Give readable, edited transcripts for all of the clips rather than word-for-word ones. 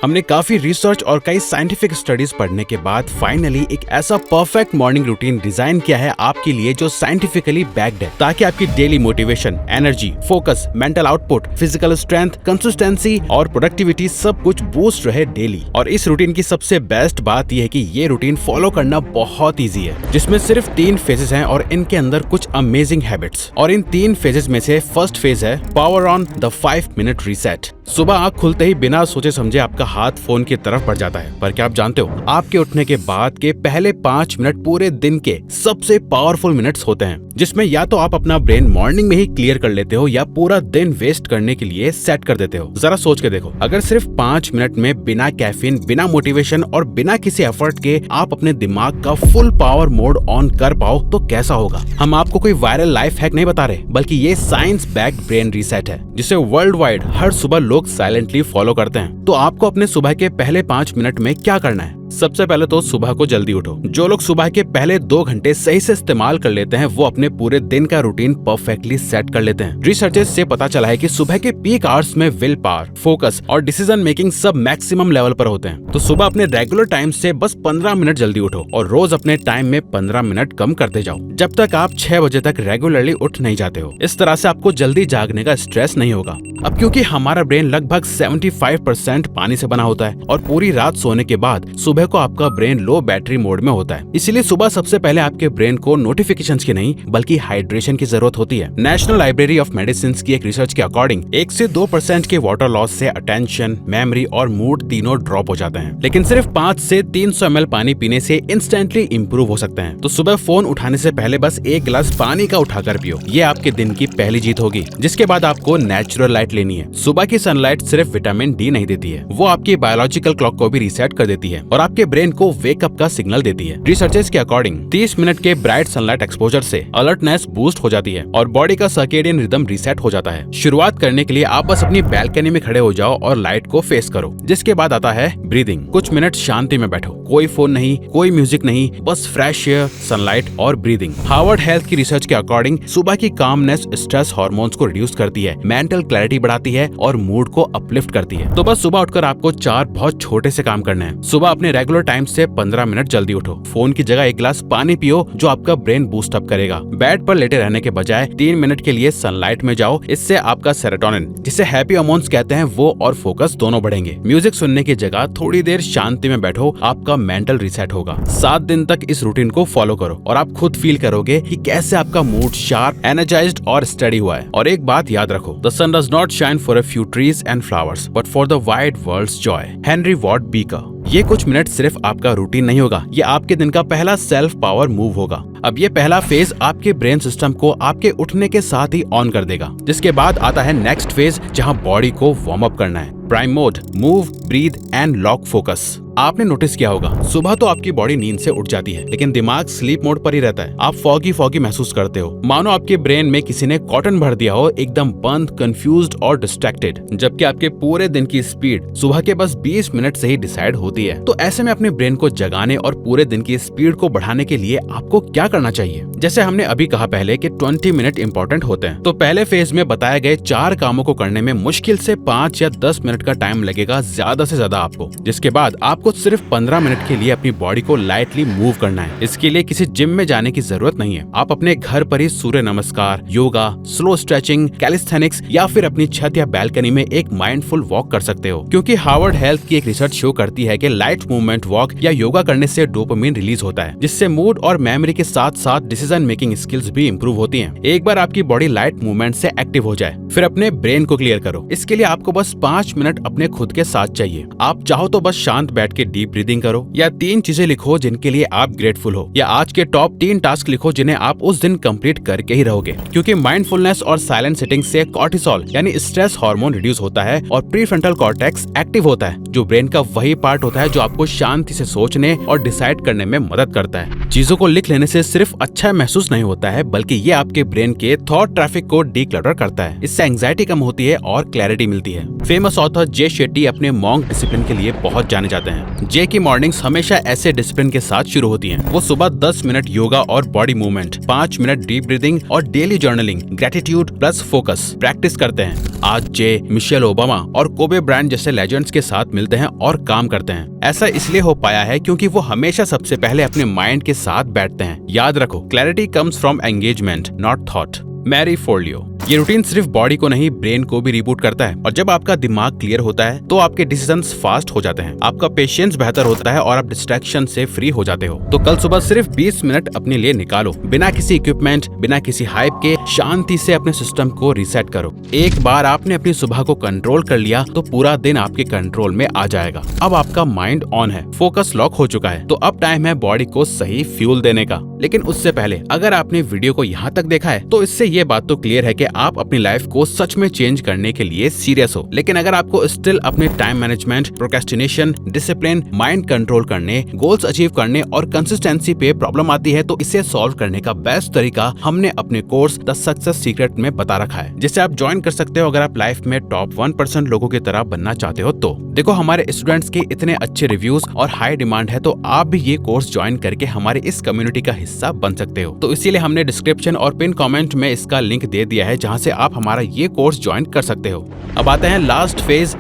हमने काफी रिसर्च और कई साइंटिफिक स्टडीज पढ़ने के बाद फाइनली एक ऐसा परफेक्ट मॉर्निंग रूटीन डिजाइन किया है आपके लिए जो साइंटिफिकली बैक्ड है, ताकि आपकी daily motivation, energy, focus, mental output, physical strength, consistency और प्रोडक्टिविटी सब कुछ बूस्ट रहे डेली। और इस रूटीन की सबसे बेस्ट बात यह है कि ये रूटीन फॉलो करना बहुत ईजी है, जिसमें सिर्फ 3 फेजेस हैं और इनके अंदर कुछ अमेजिंग हैबिट्स। और इन 3 फेजेस में से फर्स्ट फेज है power on the 5 minute reset. सुबह आंख खुलते ही बिना सोचे समझे आपका हाथ फोन की तरफ बढ़ जाता है, पर क्या आप जानते हो आपके उठने के बाद के पहले 5 मिनट पूरे दिन के सबसे पावरफुल मिनट्स होते हैं, जिसमें या तो आप अपना ब्रेन मॉर्निंग में ही क्लियर कर लेते हो या पूरा दिन वेस्ट करने के लिए सेट कर देते हो। जरा सोच के देखो, अगर सिर्फ 5 मिनट में बिना कैफीन, बिना मोटिवेशन और बिना किसी एफर्ट के आप अपने दिमाग का फुल पावर मोड ऑन कर पाओ तो कैसा होगा। हम आपको कोई वायरल लाइफ हैक नहीं बता रहे, बल्कि ये साइंस बैक्ड ब्रेन रीसेट है, जिसे वर्ल्ड वाइड हर सुबह लोग साइलेंटली फॉलो करते हैं। तो आपको अपने सुबह के पहले 5 मिनट में क्या करना है? सबसे पहले तो सुबह को जल्दी उठो। जो लोग सुबह के पहले 2 घंटे सही से इस्तेमाल कर लेते हैं वो अपने पूरे दिन का रूटीन परफेक्टली सेट कर लेते हैं। रिसर्चेस से पता चला है कि सुबह के पीक आवर्स में विल पावर, फोकस और डिसीजन मेकिंग सब मैक्सिमम लेवल पर होते हैं। तो सुबह अपने रेगुलर टाइम से बस 15 मिनट जल्दी उठो और रोज अपने टाइम में 15 मिनट कम करते जाओ, जब तक आप 6 बजे तक रेगुलरली उठ नहीं जाते हो। इस तरह से आपको जल्दी जागने का स्ट्रेस नहीं होगा। अब क्योंकि हमारा ब्रेन लगभग 75% पानी से बना होता है और पूरी रात सोने के बाद सुबह को आपका ब्रेन लो बैटरी मोड में होता है, इसलिए सुबह सबसे पहले आपके ब्रेन को नोटिफिकेशंस की नहीं बल्कि हाइड्रेशन की जरूरत होती है। नेशनल लाइब्रेरी ऑफ मेडिसिन की एक रिसर्च के अकॉर्डिंग 1 से 2% के वाटर लॉस से अटेंशन, मेमोरी और मूड तीनों ड्रॉप हो जाते हैं, लेकिन सिर्फ 5 से 300 ml पानी पीने से इंस्टेंटली इंप्रूव हो सकते हैं। तो सुबह फोन उठाने से पहले बस 1 गिलास पानी का उठाकर पियो, ये आपके दिन की पहली जीत होगी। जिसके बाद आपको नेचुरल लाइट लेनी है। सुबह की सनलाइट सिर्फ विटामिन डी नहीं देती है, वो आपकी बायोलॉजिकल क्लॉक को भी रीसेट कर देती है और आपके ब्रेन को वेकअप का सिग्नल देती है। रिसर्चर्स के अकॉर्डिंग 30 मिनट के ब्राइट सनलाइट एक्सपोजर से अलर्टनेस बूस्ट हो जाती है और बॉडी का सर्केडियन रिदम रीसेट हो जाता है। शुरुआत करने के लिए आप बस अपनी बैल्कनी में खड़े हो जाओ और लाइट को फेस करो। जिसके बाद आता है ब्रीदिंग। कुछ मिनट शांति में बैठो, कोई फोन नहीं, कोई म्यूजिक नहीं, बस फ्रेश एयर, सनलाइट और ब्रीदिंग। हार्वर्ड हेल्थ की रिसर्च के अकॉर्डिंग सुबह की कामनेस स्ट्रेस हार्मोन्स को रिड्यूस करती है, मेंटल क्लैरिटी बढ़ाती है और मूड को अपलिफ्ट करती है। तो बस सुबह उठकर आपको 4 बहुत छोटे से काम करने हैं। सुबह अपने रेगुलर टाइम से 15 मिनट जल्दी उठो। फोन की जगह 1 गिलास पानी पियो जो आपका ब्रेन बूस्ट अप करेगा। बेड पर लेटे रहने के बजाय 3 मिनट के लिए सनलाइट में जाओ, इससे आपका सेरोटोनिन, जिसे हैप्पी हार्मोन्स कहते हैं, वो और फोकस दोनों बढ़ेंगे। म्यूजिक सुनने की जगह थोड़ी देर शांति में बैठो, आपका मेंटल रीसेट होगा। 7 दिन तक इस रूटीन को फॉलो करो और आप खुद फील करोगे कि कैसे आपका मूड शार्प, एनर्जाइज्ड और स्टडी हुआ है। और एक बात याद रखो, the sun does not shine for a few trees and flowers but for the wide world's joy. Henry Ward Beecher. ये कुछ मिनट सिर्फ आपका रूटीन नहीं होगा, ये आपके दिन का पहला सेल्फ पावर मूव होगा। अब ये पहला फेज आपके ब्रेन सिस्टम को आपके उठने के साथ ही ऑन कर देगा। जिसके बाद आता है नेक्स्ट फेज, जहां बॉडी को वार्म अप करना है। Prime mode, move, breathe and lock focus. आपने नोटिस किया होगा, सुबह तो आपकी बॉडी नींद से उठ जाती है, लेकिन दिमाग स्लीप मोड पर ही रहता है। आप फॉगी महसूस करते हो, मानो आपके ब्रेन में किसी ने कॉटन भर दिया हो, एकदम बंद, कंफ्यूज्ड और डिस्ट्रैक्टेड। जबकि आपके पूरे दिन की स्पीड सुबह के बस 20 मिनट से ही डिसाइड होती है। तो ऐसे में अपने ब्रेन को जगाने और पूरे दिन की स्पीड को बढ़ाने के लिए आपको क्या करना चाहिए? जैसे हमने अभी कहा पहले कि 20 मिनट इंपॉर्टेंट होते हैं, तो पहले फेज में बताए गए 4 कामों को करने में मुश्किल से 5 या 10 मिनट का टाइम लगेगा, ज्यादा से ज्यादा आपको। जिसके बाद आपको सिर्फ 15 मिनट के लिए अपनी बॉडी को लाइटली मूव करना है। इसके लिए किसी जिम में जाने की जरूरत नहीं है। आप अपने घर पर ही सूर्य नमस्कार, योगा, स्लो स्ट्रेचिंग, कैलिस्थेनिक्स या फिर अपनी छत या बैल्कनी में एक माइंडफुल वॉक कर सकते हो। क्योंकि हार्वर्ड हेल्थ की एक रिसर्च शो करती है कि लाइट मूवमेंट वॉक या योगा करने से डोपामिन रिलीज होता है, जिससे मूड और मेमोरी के साथ साथ डिसीजन मेकिंग स्किल्स भी इंप्रूव होती हैं। एक बार आपकी बॉडी लाइट मूवमेंट से एक्टिव हो जाए, फिर अपने ब्रेन को क्लियर करो। इसके लिए आपको बस 5 मिनट अपने खुद के साथ चाहिए। आप चाहो तो बस शांत बैठ के डीप ब्रीदिंग करो, या 3 चीजें लिखो जिनके लिए आप ग्रेटफुल हो, या आज के टॉप 3 टास्क लिखो जिन्हें आप उस दिन कंप्लीट करके ही रहोगे। क्योंकि माइंडफुलनेस और साइलेंट सिटिंग से कॉर्टिसोल यानी स्ट्रेस हार्मोन रिड्यूस होता है और प्रीफ्रंटल कॉर्टेक्स एक्टिव होता है, जो ब्रेन का वही पार्ट होता है जो आपको शांति से सोचने और डिसाइड करने में मदद करता है। चीजों को लिख लेने से सिर्फ अच्छा महसूस नहीं होता है, बल्कि ये आपके ब्रेन के थॉट ट्रैफिक को डीक्लटर करता है। इससे एंग्जाइटी कम होती है और क्लैरिटी मिलती है। फेमस ऑथर जे शेट्टी अपने मॉन्क डिसिप्लिन के लिए बहुत जाने जाते हैं। जे की मॉर्निंग्स हमेशा ऐसे डिसिप्लिन के साथ शुरू होती हैं। वो सुबह 10 मिनट योगा और body movement, 5 minute deep breathing और daily journaling, gratitude plus focus practice करते हैं। आज जे मिशेल ओबामा और कोबे ब्रायंट जैसे लेजेंड्स के साथ मिलते हैं और काम करते हैं। ऐसा इसलिए हो पाया है क्योंकि वो हमेशा सबसे पहले अपने माइंड के साथ बैठते हैं। याद रखो, clarity comes from engagement, not thought. Marie Forleo. ये रूटीन सिर्फ बॉडी को नहीं, ब्रेन को भी रिबूट करता है। और जब आपका दिमाग क्लियर होता है तो आपके डिसीजंस फास्ट हो जाते हैं, आपका पेशेंस बेहतर होता है और आप डिस्ट्रैक्शन से फ्री हो जाते हो। तो कल सुबह सिर्फ 20 मिनट अपने लिए निकालो, बिना किसी इक्विपमेंट, बिना किसी हाइप के, शांति से अपने सिस्टम को रीसेट करो। एक बार आपने अपनी सुबह को कंट्रोल कर लिया तो पूरा दिन आपके कंट्रोल में आ जाएगा। अब आपका माइंड ऑन है, फोकस लॉक हो चुका है, तो अब टाइम है बॉडी को सही फ्यूल देने का। लेकिन उससे पहले अगर आपने वीडियो को यहाँ तक देखा है तो इससे ये बात तो क्लियर है कि आप अपनी लाइफ को सच में चेंज करने के लिए सीरियस हो। लेकिन अगर आपको स्टिल अपने time management, procrastination, discipline, mind control करने, गोल्स अचीव करने और कंसिस्टेंसी पे प्रॉब्लम आती है तो इसे सॉल्व करने का बेस्ट तरीका हमने अपने कोर्स द सक्सेस सीक्रेट में बता रखा है, जिसे आप ज्वाइन कर सकते हो अगर आप लाइफ में टॉप 1% लोगों की तरह बनना चाहते हो। तो देखो, हमारे स्टूडेंट्स के इतने अच्छे रिव्यूज और हाई डिमांड है तो आप भी ये कोर्स ज्वाइन करके हमारे इस कम्युनिटी का हिस्सा बन सकते हो। तो इसीलिए हमने डिस्क्रिप्शन और पिन कमेंट में इसका लिंक दे दिया है, जहां से आप हमारा ये कोर्स ज्वाइन कर सकते हो। अब आते हैं लास्ट फेज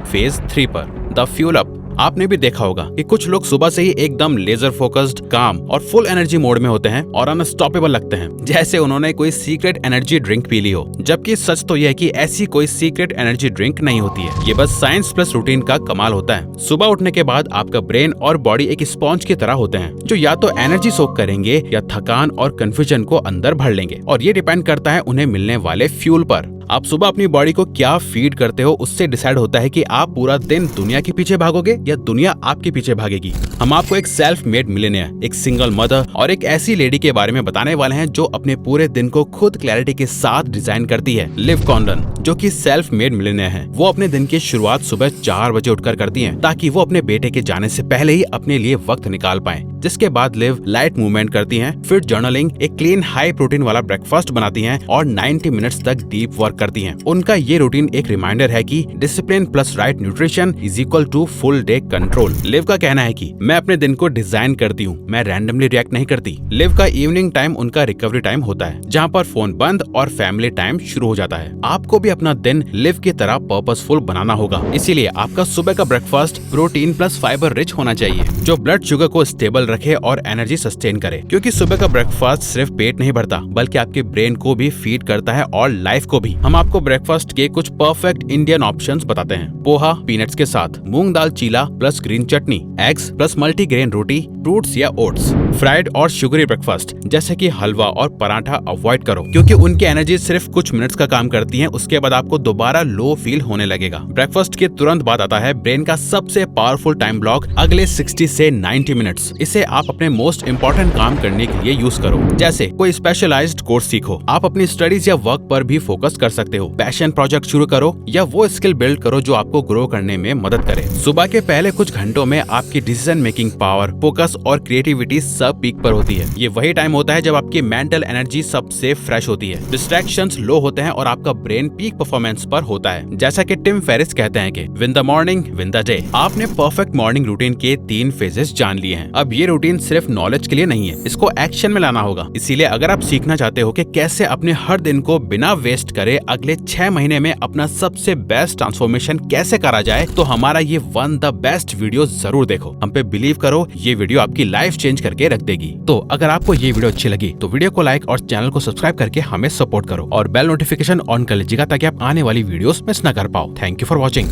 3 पर, द फ्यूल अप। आपने भी देखा होगा कि कुछ लोग सुबह से ही एकदम लेजर फोकस्ड, काम और फुल एनर्जी मोड में होते हैं और अनस्टॉपेबल लगते हैं, जैसे उन्होंने कोई सीक्रेट एनर्जी ड्रिंक पी ली हो। जबकि सच तो यह है कि ऐसी कोई सीक्रेट एनर्जी ड्रिंक नहीं होती है, ये बस साइंस प्लस रूटीन का कमाल होता है। सुबह उठने के बाद आपका ब्रेन और बॉडी एक स्पॉन्ज की तरह होते हैं, जो या तो एनर्जी सोक करेंगे या थकान और कंफ्यूजन को अंदर भर लेंगे। और ये डिपेंड करता है उन्हें मिलने वाले फ्यूल पर। आप सुबह अपनी बॉडी को क्या फीड करते हो, उससे डिसाइड होता है कि आप पूरा दिन दुनिया के पीछे भागोगे या दुनिया आपके पीछे भागेगी। हम आपको एक सेल्फ मेड मिलियनेयर, एक सिंगल मदर और एक ऐसी लेडी के बारे में बताने वाले हैं जो अपने पूरे दिन को खुद क्लैरिटी के साथ डिजाइन करती है। लिव कॉन्डन, जो कि सेल्फ मेड मिलियनेयर है, वो अपने दिन की शुरुआत सुबह 4 बजे उठकर करती है ताकि वो अपने बेटे के जाने से पहले ही अपने लिए वक्त निकाल पाए। जिसके बाद लिव लाइट मूवमेंट करती हैं, फिर जर्नलिंग, एक क्लीन हाई प्रोटीन वाला ब्रेकफास्ट बनाती हैं और 90 मिनट्स तक डीप वर्क करती हैं। उनका ये रूटीन एक रिमाइंडर है कि discipline plus right nutrition is equal to full day control. Liv का कहना है कि मैं अपने दिन को डिजाइन करती हूँ, मैं रैंडमली रिएक्ट नहीं करती। लिव का इवनिंग टाइम उनका रिकवरी टाइम होता है, जहाँ पर फोन बंद और फैमिली टाइम शुरू हो जाता है। आपको भी अपना दिन लिव की तरह पर्पसफुल बनाना होगा, इसीलिए आपका सुबह का breakfast protein plus fibre rich होना चाहिए, जो ब्लड शुगर को स्टेबल रखे और एनर्जी सस्टेन करे। क्योंकि सुबह का ब्रेकफास्ट सिर्फ पेट नहीं भरता, बल्कि आपके ब्रेन को भी फीड करता है और लाइफ को भी। हम आपको ब्रेकफास्ट के कुछ परफेक्ट इंडियन ऑप्शंस बताते हैं। पोहा पीनट्स के साथ, मूंग दाल चीला प्लस ग्रीन चटनी, एग्स प्लस मल्टीग्रेन रोटी, फ्रूट्स या ओट्स। फ्राइड और शुगरी ब्रेकफास्ट जैसे कि हलवा और पराठा अवॉइड करो, क्योंकि उनकी एनर्जी सिर्फ कुछ मिनट्स का काम करती है, उसके बाद आपको दोबारा लो फील होने लगेगा। ब्रेकफास्ट के तुरंत बाद आता है ब्रेन का सबसे पावरफुल टाइम ब्लॉक, अगले 60 से 90 मिनट्स। इसे आप अपने मोस्ट इंपॉर्टेंट काम करने के लिए यूज करो, जैसे कोई स्पेशलाइज्ड कोर्स सीखो। आप अपनी स्टडीज या वर्क पर भी फोकस कर सकते हो, पैशन प्रोजेक्ट शुरू करो या वो स्किल बिल्ड करो जो आपको ग्रो करने में मदद करे। सुबह के पहले कुछ घंटों में आपकी डिसीजन मेकिंग पावर, फोकस और क्रिएटिविटी सब पीक पर होती है। ये वही टाइम होता है जब आपकी मेंटल एनर्जी सबसे फ्रेश होती है, डिस्ट्रैक्शंस लो होते हैं और आपका ब्रेन पीक परफॉर्मेंस पर होता है। जैसा कि टिम फेरिस कहते हैं कि win the morning win the day. आपने परफेक्ट मॉर्निंग रूटीन के 3 फेजेस जान लिए हैं। अब ये रूटीन सिर्फ नॉलेज के लिए नहीं है, इसको एक्शन में लाना होगा। इसीलिए अगर आप सीखना चाहते हो कि कैसे अपने हर दिन को बिना वेस्ट करे अगले 6 महीने में अपना सबसे बेस्ट ट्रांसफॉर्मेशन कैसे करा जाए, तो हमारा ये वन द बेस्ट वीडियो जरूर देखो। हम पे बिलीव करो, ये वीडियो आपकी लाइफ चेंज करके रख देगी। तो अगर आपको ये वीडियो अच्छी लगी तो वीडियो को लाइक और चैनल को सब्सक्राइब करके हमें सपोर्ट करो और बेल नोटिफिकेशन ऑन कर लीजिएगा ताकि आप आने वाली वीडियोस मिस न कर पाओ। Thank you for watching.